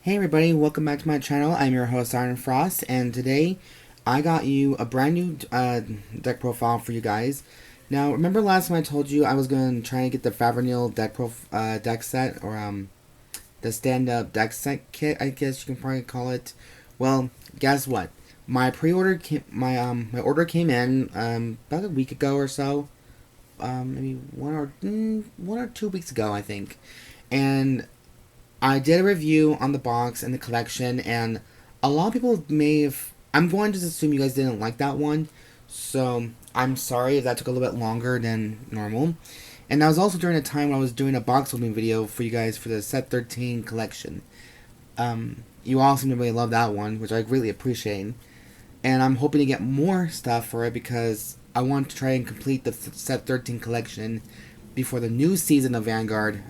Hey everybody, welcome back to my channel. I'm your host Iron Frost, and today I got you a brand new deck profile for you guys. Now, remember last time I told you I was going to try and get the Favrneel deck set, or the stand-up deck set kit, I guess you can probably call it. Well, guess what? My pre-order my order came in about a week ago or so, maybe one or 2 weeks ago, I think, and I did a review on the box and the collection, and a lot of people may have... I'm going to assume you guys didn't like that one, so I'm sorry if that took a little bit longer than normal. And that was also during a time when I was doing a box opening video for you guys for the Set 13 collection. You all seem to really love that one, which I really appreciate. And I'm hoping to get more stuff for it because I want to try and complete the Set 13 collection before the new season of Vanguard,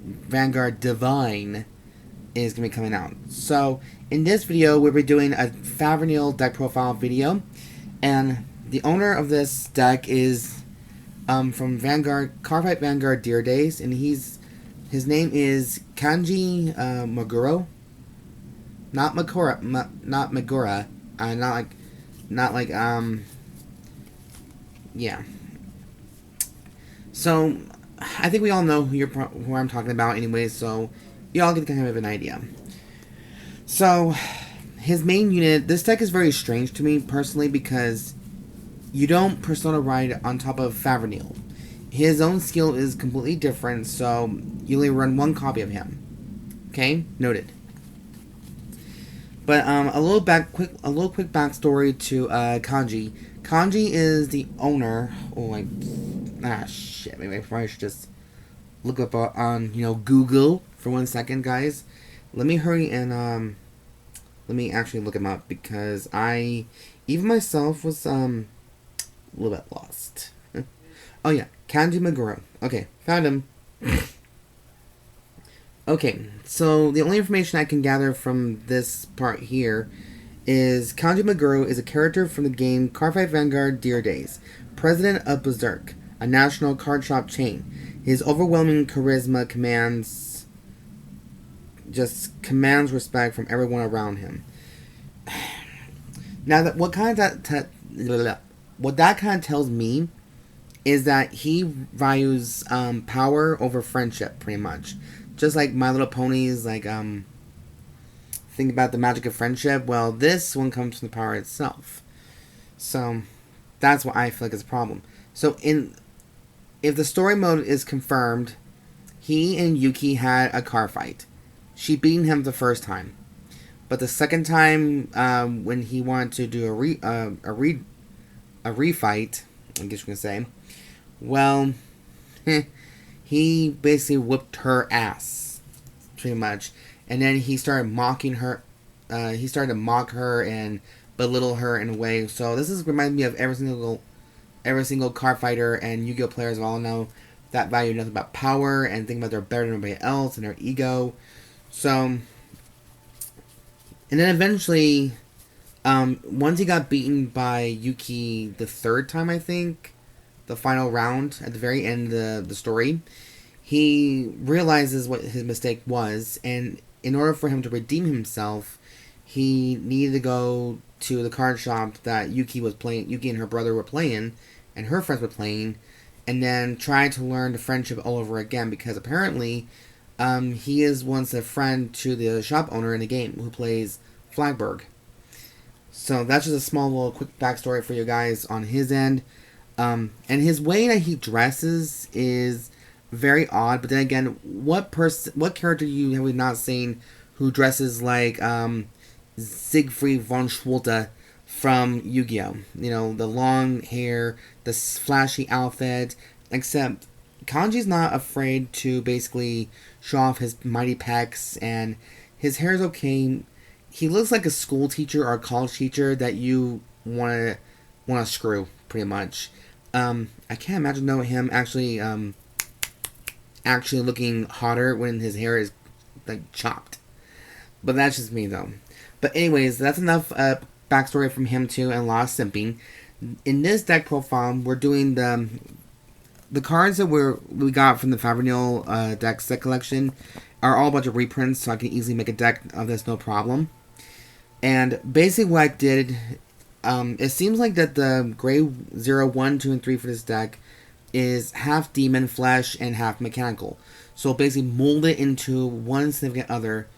Vanguard Divine, is going to be coming out. So, in this video, we'll be doing a Favrneel deck profile video. And the owner of this deck is from Vanguard, Cardfight Vanguard Deer Days. And his name is Kanji Meguro. Not Meguro. Not Meguro. Yeah. So, I think we all know who I'm talking about anyway, so you all get kind of an idea. So, his main unit, this deck is very strange to me personally because you don't Persona ride on top of Favrneel. His own skill is completely different, so you only run one copy of him. Okay? Noted. But a little quick backstory to Kanji. Kanji is the owner. Shit. Maybe I probably should just look up on Google for 1 second, guys. Let me hurry and let me actually look him up because I even myself was a little bit lost. Oh yeah, Kanji Meguro. Okay, found him. Okay, so the only information I can gather from this part here is Kanji Meguro is a character from the game Cardfight Vanguard Deer Days, president of Berserk, a national card shop chain. His overwhelming charisma commands respect from everyone around him. Now, what that kind of tells me is that he values power over friendship, pretty much. Just like My Little Ponies, think about the magic of friendship. Well, this one comes from the power itself. So, that's what I feel like is a problem. So, if the story mode is confirmed, he and Yuki had a car fight. She beat him the first time. But the second time, when he wanted to do a refight, I guess you can say, well, he basically whooped her ass, pretty much. And then he started mocking her. He started to mock her and belittle her in a way. So this reminds me of every single card fighter and Yu-Gi-Oh players all know that value nothing but power and think about they're better than everybody else and their ego. So, and then eventually, once he got beaten by Yuki the third time, I think, the final round at the very end of the story, he realizes what his mistake was, and in order for him to redeem himself, he needed to go to the card shop that Yuki and her brother were playing, and her friends were playing, and then try to learn the friendship all over again, because apparently, he is once a friend to the shop owner in the game, who plays Flagberg. So that's just a small little quick backstory for you guys on his end. And his way that he dresses is very odd, but then again, what character have we not seen who dresses like Siegfried von Schwolte from Yu-Gi-Oh? The long hair, the flashy outfit, except Kanji's not afraid to basically show off his mighty pecs, and his hair is okay. He looks like a school teacher or a college teacher that you want to screw, pretty much. I can't imagine him actually looking hotter when his hair is chopped. But that's just me though. But anyways, that's enough backstory from him too, and a lot of simping. In this deck profile, we're doing the cards that we got from the Favrneel deck set collection, are all a bunch of reprints, so I can easily make a deck of this no problem. And basically what I did, it seems like that the gray 0, 1, 2, and 3 for this deck is half demon flesh and half mechanical. So basically mold it into one significant other,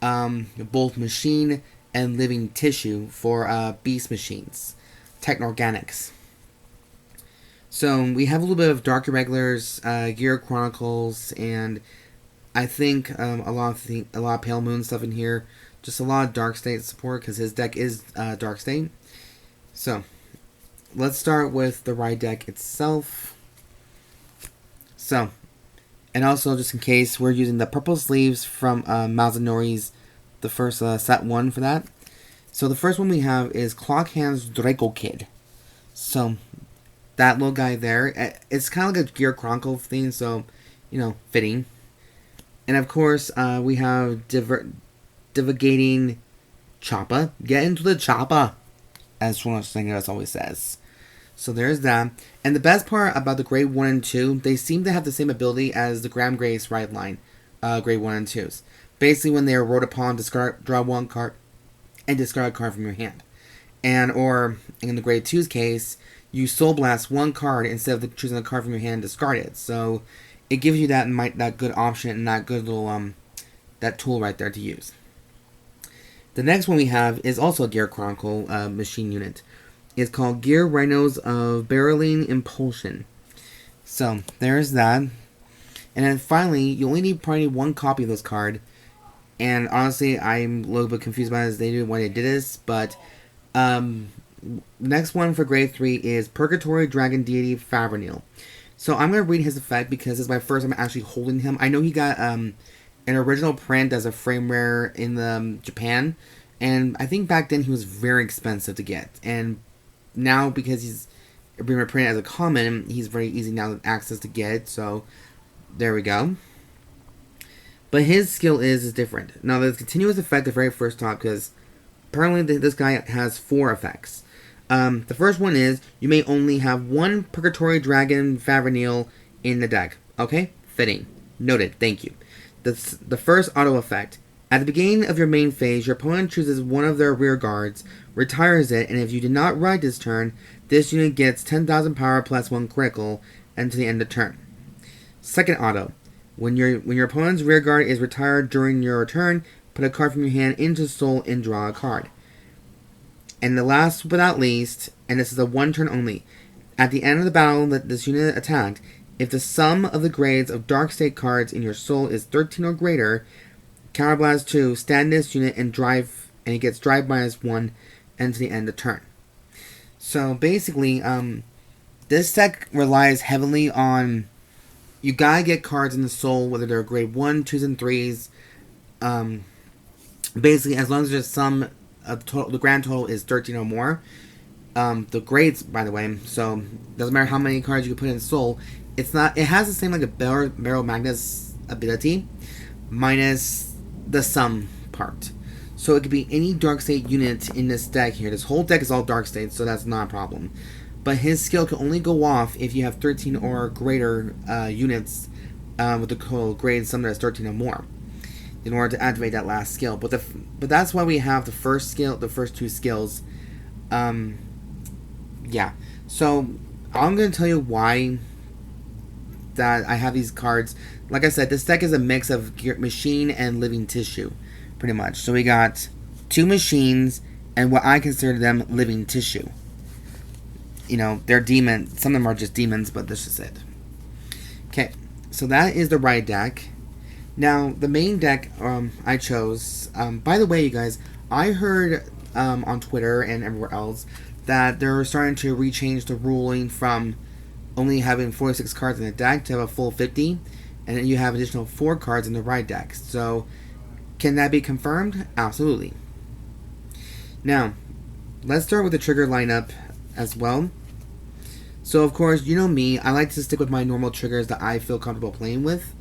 both machine and living tissue for beast machines, techno-organics. So we have a little bit of Dark Irregulars, Gear Chronicles, and I think a lot of Pale Moon stuff in here. Just a lot of Dark State support because his deck is Dark State. So let's start with the ride deck itself. So, and also just in case, we're using the purple sleeves from Mazanori's, the first set 1 for that. So the first one we have is Clockhand's Dracokid. So that little guy there, it's kind of like a Gear Chronicle thing, so, you know, fitting. And of course, we have Divigating Choppa. Get into the Choppa, as one of the singers always says. So there's that. And the best part about the grade 1 and 2, they seem to have the same ability as the Graham Grace ride line, grade 1 and 2s. Basically, when they are rode upon, draw 1 card and discard a card from your hand. And, or, in the grade 2's case, you Soul Blast 1 card instead of choosing a card from your hand and discard it. So it gives you that good option and that good little, that tool right there to use. The next one we have is also a Gear Chronicle machine unit. It's called Gear Rhinos of Barreling Impulsion. So, there's that. And then finally, you only need probably 1 copy of this card. And honestly, I'm a little bit confused by this. They did why they did this. But, next one for grade 3 is Purgatory Dragon Deity Favrneel. So, I'm going to read his effect because this is my first time actually holding him. I know he got an original print as a frame rare in Japan. And I think back then he was very expensive to get. And now, because he's being reprinted as a common, he's very easy now to access to get, so there we go. But his skill is different. Now, there's continuous effect the very first top, because apparently this guy has 4 effects. The first one is, you may only have 1 Purgatory Dragon Favrneel in the deck. Okay? Fitting. Noted. Thank you. The first auto effect. At the beginning of your main phase, your opponent chooses one of their rear guards, retires it, and if you did not ride this turn, this unit gets 10,000 power plus 1 critical until the end of turn. Second auto. When your opponent's rear guard is retired during your turn, put a card from your hand into Soul and draw a card. And the last but not least, and this is a 1 turn only, at the end of the battle that this unit attacked, if the sum of the grades of Dark State cards in your Soul is 13 or greater, Counterblast 2, stand this unit and drive, and it gets drive -1 until the end of turn. So basically, this deck relies heavily on, you gotta get cards in the Soul, whether they're grade 1, 2s, and 3s. Basically, as long as there's some, the grand total is 13 or more. The grades, by the way, so doesn't matter how many cards you can put in Soul. It has the same like a Barrel Magnus ability, minus the sum part. So it could be any Dark State unit in this deck here. This whole deck is all Dark State, so that's not a problem. But his skill can only go off if you have 13 or greater units with the grade sum that's 13 or more in order to activate that last skill. But that's why we have the first 2 skills. Yeah. So I'm going to tell you why that I have these cards. Like I said, this deck is a mix of machine and living tissue, pretty much. So we got 2 machines and what I consider them living tissue. You know, they're demons. Some of them are just demons, but this is it. Okay, so that is the ride deck. Now, the main deck I chose, by the way, you guys, I heard on Twitter and everywhere else that they're starting to rechange the ruling from only having 46 cards in the deck to have a full 50, and then you have additional 4 cards in the ride deck. So, can that be confirmed? Absolutely. Now, let's start with the trigger lineup as well. So, of course, you know me, I like to stick with my normal triggers that I feel comfortable playing with.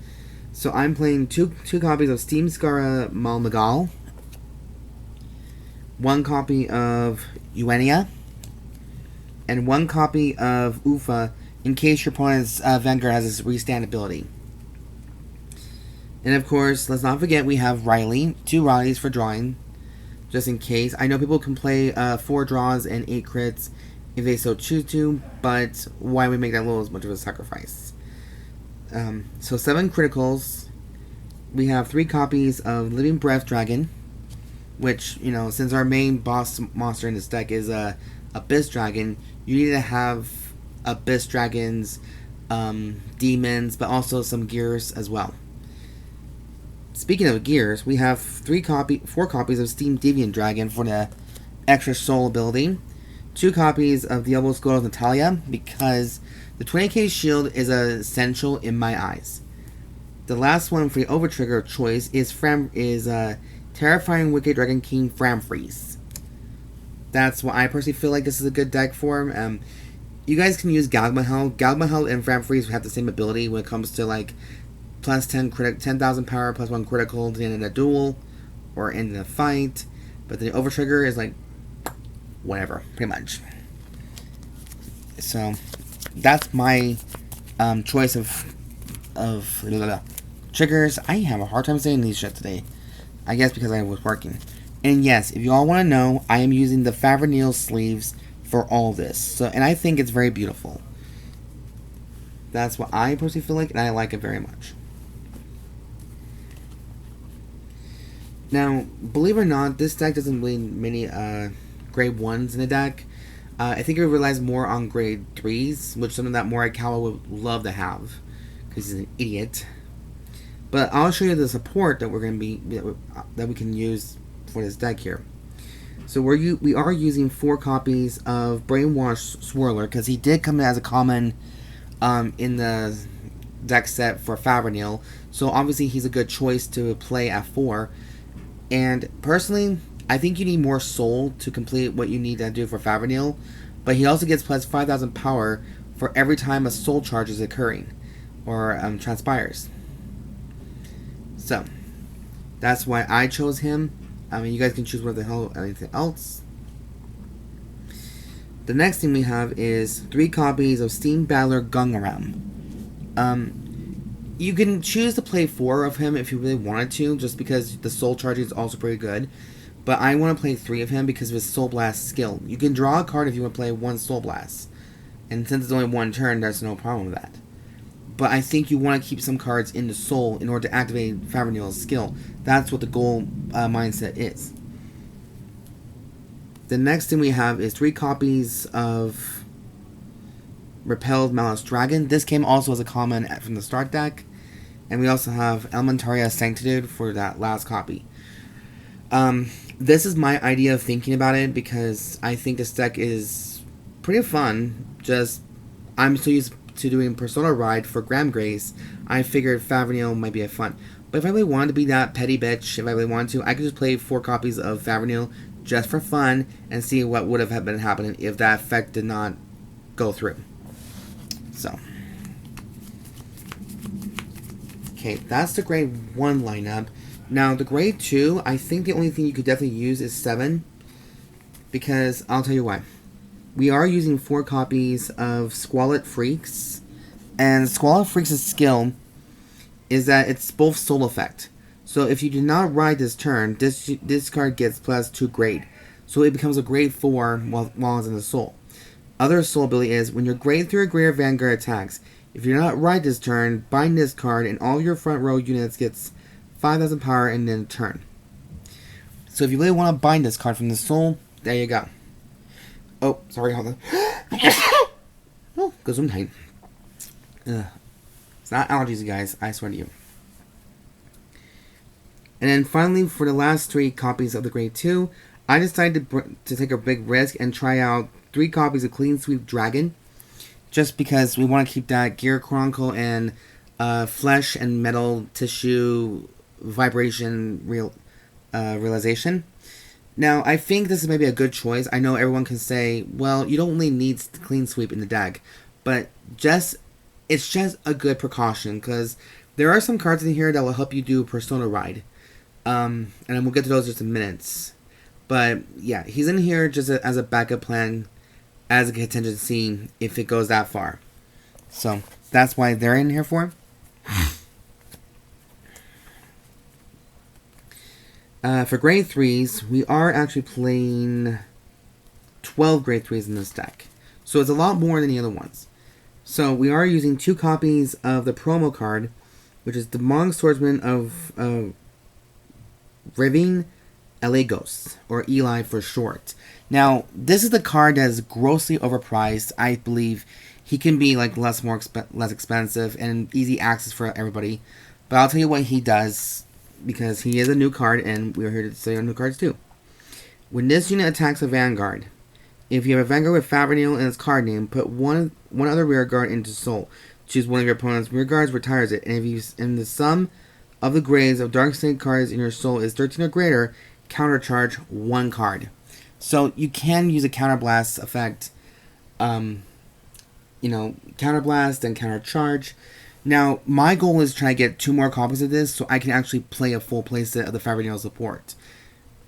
So, I'm playing two copies of Steam Scara Mal-Nigal, 1 copy of Uania, and 1 copy of Eufha in case your opponent's Vanguard has this restand ability. And of course, let's not forget we have Riley. 2 Rileys for drawing, just in case. I know people can play 4 draws and 8 crits if they so choose to, but why we make that little as much of a sacrifice? So 7 criticals. We have 3 copies of Living Breath Dragon, which, you know, since our main boss monster in this deck is Abyss Dragon, you need to have Abyss Dragons, demons, but also some gears as well. Speaking of gears, we have 4 copies of Steam Deviant Dragon for the extra soul ability, 2 copies of Diabolos Gold Natalia, because the 20k shield is essential in my eyes. The last one for the overtrigger choice is Terrifying Wicked Dragon King Vamfrieze. That's what I personally feel like this is a good deck for. You guys can use Galgmahel. Galgmahel and Vamfrieze have the same ability when it comes to like plus 10,000 power, plus 1 critical to the end of a duel or end of a fight. But the overtrigger is like whatever, pretty much. So that's my choice of triggers. I have a hard time saying these shit today. I guess because I was working. And yes, if you all want to know, I am using the Favrneel sleeves for all this. So, and I think it's very beautiful. That's what I personally feel like, and I like it very much. Now, believe it or not, this deck doesn't really many grade 1s in the deck. I think it relies more on grade 3s, which something that Morikawa would love to have, because he's an idiot. But I'll show you the support that that we can use for this deck here. So we are using 4 copies of Brainwash Swirler, because he did come in as a common in the deck set for Favrneel. So obviously he's a good choice to play at 4. And personally, I think you need more soul to complete what you need to do for Favrneel. But he also gets plus 5,000 power for every time a soul charge is occurring or transpires. So that's why I chose him. I mean, you guys can choose what the hell anything else. The next thing we have is 3 copies of Steam Battler Gungnram. You can choose to play 4 of him if you really wanted to, just because the soul charging is also pretty good. But I want to play 3 of him because of his Soul Blast skill. You can draw a card if you want to play 1 Soul Blast. And since it's only 1 turn, there's no problem with that. But I think you want to keep some cards in the soul in order to activate Favrneel's skill. That's what the goal mindset is. The next thing we have is 3 copies of Repelled Malice Dragon. This came also as a common from the start deck. And we also have Elementaria Sanctitude for that last copy. This is my idea of thinking about it, because I think this deck is pretty fun. Just, I'm so used to doing Persona Ride for Graham Grace, I figured Favrneel might be a fun. But if I really wanted to be that petty bitch, if I really wanted to, I could just play 4 copies of Favrneel just for fun and see what would have been happening if that effect did not go through. So, okay, that's the grade 1 lineup. Now, the grade 2, I think the only thing you could definitely use is 7, because I'll tell you why. We are using 4 copies of Squalid Freaks, and Squalid Freaks' skill is that it's both soul effect. So if you do not ride this turn, this card gets plus 2 grade. So it becomes a grade 4 while it's in the soul. Other soul ability is, when your grade 3 or greater Vanguard attacks, if you do not ride this turn, bind this card and all your front row units gets 5,000 power in the turn. So if you really want to bind this card from the soul, there you go. Oh, sorry, hold on. Oh, goes on tight. It's not allergies, you guys. I swear to you. And then finally, for the last 3 copies of the grade 2, I decided to take a big risk and try out 3 copies of Clean Sweep Dragon. Just because we want to keep that Gear Chronicle and flesh and metal tissue vibration realization. Now, I think this is maybe a good choice. I know everyone can say, well, you don't really need Clean Sweep in the deck. But it's just a good precaution, because there are some cards in here that will help you do Persona Ride. And we'll get to those in just a minute. But, yeah, he's in here just as a backup plan, as a contingency, if it goes that far. So, that's why they're in here for. For grade 3s, we are actually playing 12 grade 3s in this deck. So it's a lot more than the other ones. So we are using 2 copies of the promo card, which is the Demonic Swordsman of Riving Elegos, or Eli for short. Now, this is the card that is grossly overpriced. I believe he can be like less expensive and easy access for everybody. But I'll tell you what he does, because he is a new card, and we're here to say our new cards too. When this unit attacks a Vanguard, if you have a Vanguard with Favrneel in its card name, put one other rear guard into Soul. Choose one of your opponent's rear guards, retires it, and if the sum of the grades of Dark Snake cards in your Soul is 13 or greater, countercharge 1 card. So you can use a counterblast effect, counterblast and countercharge. Now, my goal is to try to get 2 more copies of this so I can actually play a full playset of the Favrneel support.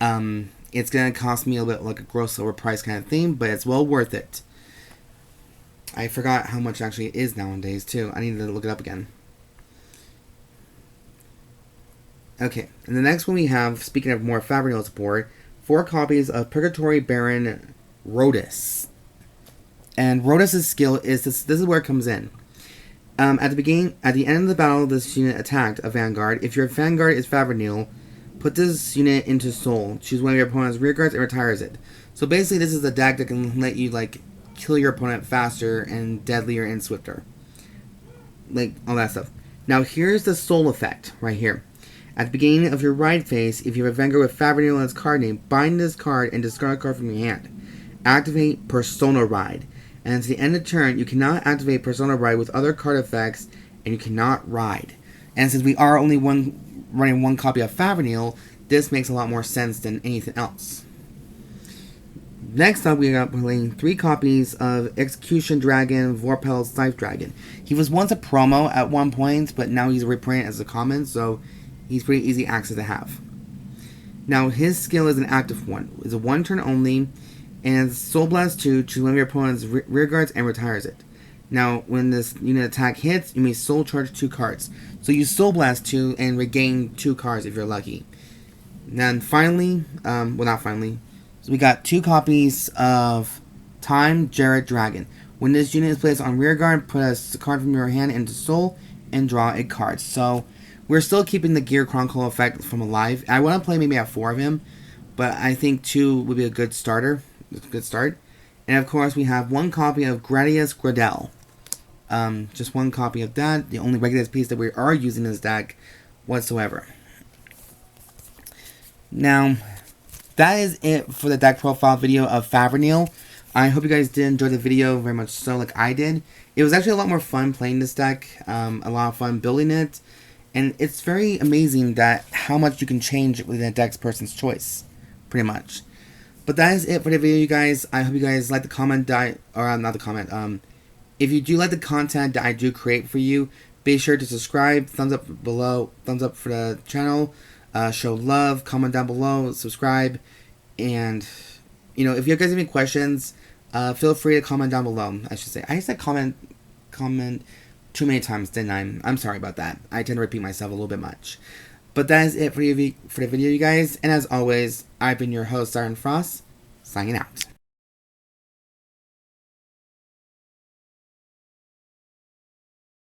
It's going to cost me a little bit like a gross overpriced kind of thing, but it's well worth it. I forgot how much actually it is nowadays, too. I need to look it up again. Okay, and the next one we have, speaking of more Favrneel support, 4 copies of Purgatory Baron Rhodes. And Rhodes' skill is this is where it comes in. At the end of the battle, this unit attacked a Vanguard. If your Vanguard is Favrneel, put this unit into Soul. Choose one of your opponent's rear guards and retires it. So basically, this is a deck that can let you like kill your opponent faster and deadlier and swifter, like all that stuff. Now here's the Soul effect right here. At the beginning of your ride phase, if you have a Vanguard with Favrneel in its card name, bind this card and discard a card from your hand. Activate Persona Ride. And at the end of turn, you cannot activate Persona Ride with other card effects, and you cannot ride. And since we are only running 1 copy of Favrneel, this makes a lot more sense than anything else. Next up, we got playing 3 copies of Execution Dragon, Vorpal Scythe Dragon. He was once a promo at one point, but now he's reprinted as a common, so he's pretty easy access to have. Now, his skill is an active one. It's a 1 turn only, and Soul Blast 2, choose one of your opponent's rear guards and retires it. Now, when this unit attack hits, you may Soul Charge 2 cards. So you Soul Blast 2 and regain 2 cards if you're lucky. And then finally, not finally, so we got 2 copies of Time Jared Dragon. When this unit is placed on rear guard, put a card from your hand into Soul and draw a card. So we're still keeping the Gear Chronicle effect from alive. I want to play maybe at 4 of him, but I think 2 would be a good starter. It's a good start. And of course, we have 1 copy of Gradius Gradel. Just 1 copy of that. The only regular piece that we are using in this deck whatsoever. Now, that is it for the deck profile video of Favrneel. I hope you guys did enjoy the video very much so like I did. It was actually a lot more fun playing this deck. A lot of fun building it. And it's very amazing that how much you can change within a deck's person's choice. Pretty much. But that is it for the video, you guys. I hope you guys like the comment if you do like the content that I do create for you, be sure to subscribe, thumbs up below, thumbs up for the channel, show love, comment down below, subscribe, and, if you guys have any questions, feel free to comment down below, I should say. I said comment too many times, didn't I? I'm sorry about that. I tend to repeat myself a little bit much. But that is it for the video, you guys. And as always, I've been your host, Siren Frost, signing out.